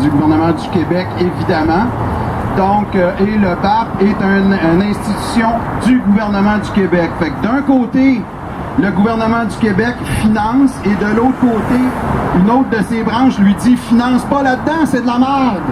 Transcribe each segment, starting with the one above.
du gouvernement du Québec, évidemment. Donc, et le BAP est une institution du gouvernement du Québec. Fait que d'un côté, le gouvernement du Québec finance, et de l'autre côté, une autre de ses branches lui dit « finance pas là-dedans, c'est de la merde ».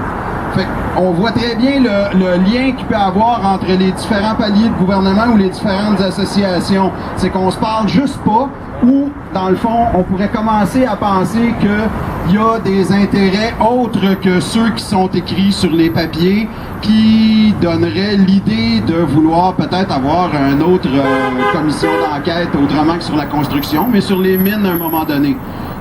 Fait qu'on voit très bien le lien qu'il peut y avoir entre les différents paliers de gouvernement ou les différentes associations. C'est qu'on se parle juste pas, ou, dans le fond, on pourrait commencer à penser qu'il y a des intérêts autres que ceux qui sont écrits sur les papiers qui donneraient l'idée de vouloir peut-être avoir une autre commission d'enquête autrement que sur la construction, mais sur les mines à un moment donné.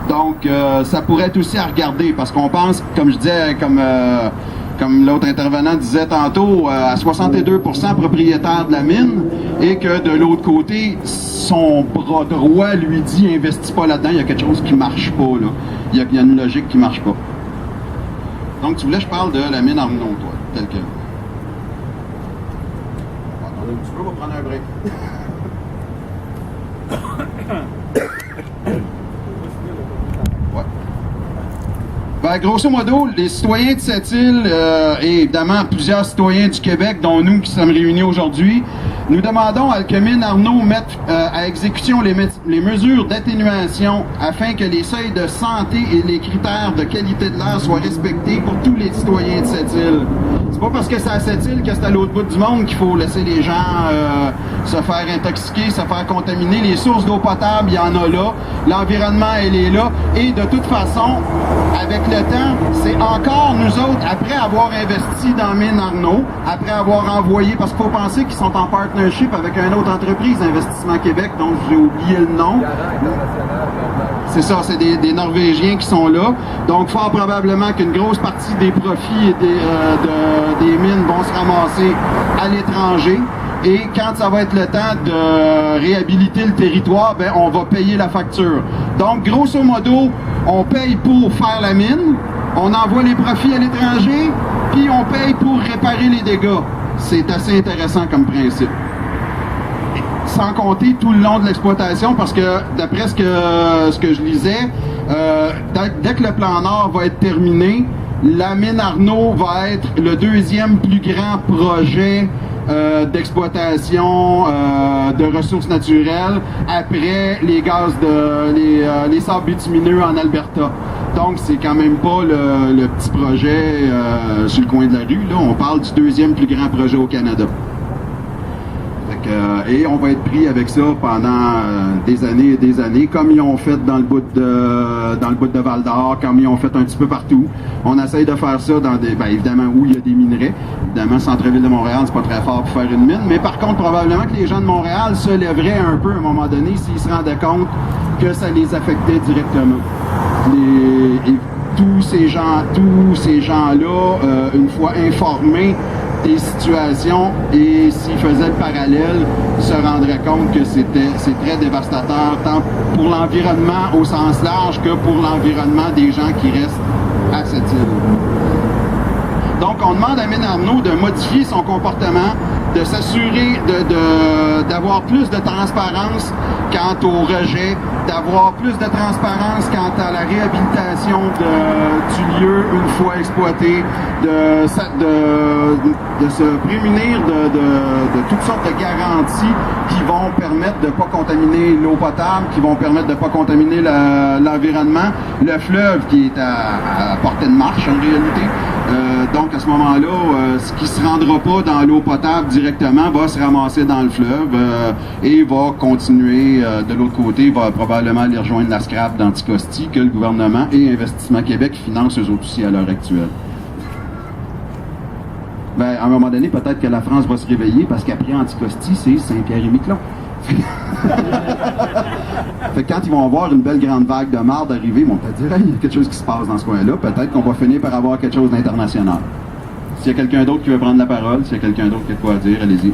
Donc, ça pourrait être aussi à regarder, parce qu'on pense, comme je disais, comme l'autre intervenant disait tantôt, à 62% propriétaire de la mine, et que de l'autre côté, son bras droit lui dit « investis pas là-dedans, il y a quelque chose qui marche pas, là. Il y a une logique qui marche pas. » Donc, tu voulais que je parle de la mine Arnaud, toi, tel que... Attendez un petit peu, on va prendre un break. Ben, grosso modo, les citoyens de cette île et évidemment plusieurs citoyens du Québec, dont nous qui sommes réunis aujourd'hui, nous demandons à Alcamine Arnaud mette à exécution les mesures d'atténuation afin que les seuils de santé et les critères de qualité de l'air soient respectés pour tous les citoyens de cette île. C'est pas parce que c'est à cette île que c'est à l'autre bout du monde qu'il faut laisser les gens se faire intoxiquer, se faire contaminer. Les sources d'eau potable, il y en a là. L'environnement, elle est là. Et de toute façon, avec le temps, c'est encore nous autres, après avoir investi dans Mine Arnaud, après avoir envoyé, parce qu'il faut penser qu'ils sont en partnership avec une autre entreprise, Investissement Québec, dont j'ai oublié le nom. C'est ça, c'est des Norvégiens qui sont là. Donc, fort probablement qu'une grosse partie des profits des mines vont se ramasser à l'étranger. Et quand ça va être le temps de réhabiliter le territoire, ben on va payer la facture. Donc, grosso modo, on paye pour faire la mine, on envoie les profits à l'étranger, puis on paye pour réparer les dégâts. C'est assez intéressant comme principe. Sans compter tout le long de l'exploitation, parce que d'après ce que je lisais, dès que le plan Nord va être terminé, la mine Arnaud va être le deuxième plus grand projet d'exploitation de ressources naturelles après les gaz les sables bitumineux en Alberta. Donc c'est quand même pas le petit projet sur le coin de la rue, là. On parle du deuxième plus grand projet au Canada. Et on va être pris avec ça pendant des années et des années, comme ils ont fait dans le bout de Val-d'Or, comme ils ont fait un petit peu partout. On essaye de faire ça dans des, évidemment, où il y a des minerais. Évidemment, centre-ville de Montréal, c'est pas très fort pour faire une mine, mais par contre, probablement que les gens de Montréal se lèveraient un peu à un moment donné s'ils se rendaient compte que ça les affectait directement. Tous ces gens-là, une fois informés des situations, et s'ils faisaient le parallèle, se rendraient compte que c'est très dévastateur, tant pour l'environnement au sens large que pour l'environnement des gens qui restent à cette île. Donc, on demande à Mine Arnaud de modifier son comportement, de s'assurer d'avoir plus de transparence quant au rejet, d'avoir plus de transparence quant à la réhabilitation du lieu une fois exploité, de se prémunir de toutes sortes de garanties qui vont permettre de ne pas contaminer l'eau potable, qui vont permettre de ne pas contaminer l'environnement, le fleuve qui est à portée de marche en réalité. Donc à ce moment-là, ce qui ne se rendra pas dans l'eau potable directement va se ramasser dans le fleuve et va continuer de l'autre côté, va probablement aller rejoindre la scrap d'Anticosti que le gouvernement et Investissement Québec financent eux autres aussi à l'heure actuelle. Ben, à un moment donné, peut-être que la France va se réveiller parce qu'après Anticosti, c'est Saint-Pierre-et-Miquelon. Fait que quand ils vont voir une belle grande vague de marde arriver, ils vont peut-être dire hey, il y a quelque chose qui se passe dans ce coin-là. Peut-être qu'on va finir par avoir quelque chose d'international. S'il y a quelqu'un d'autre qui veut prendre la parole, s'il y a quelqu'un d'autre qui a quoi à dire, allez-y.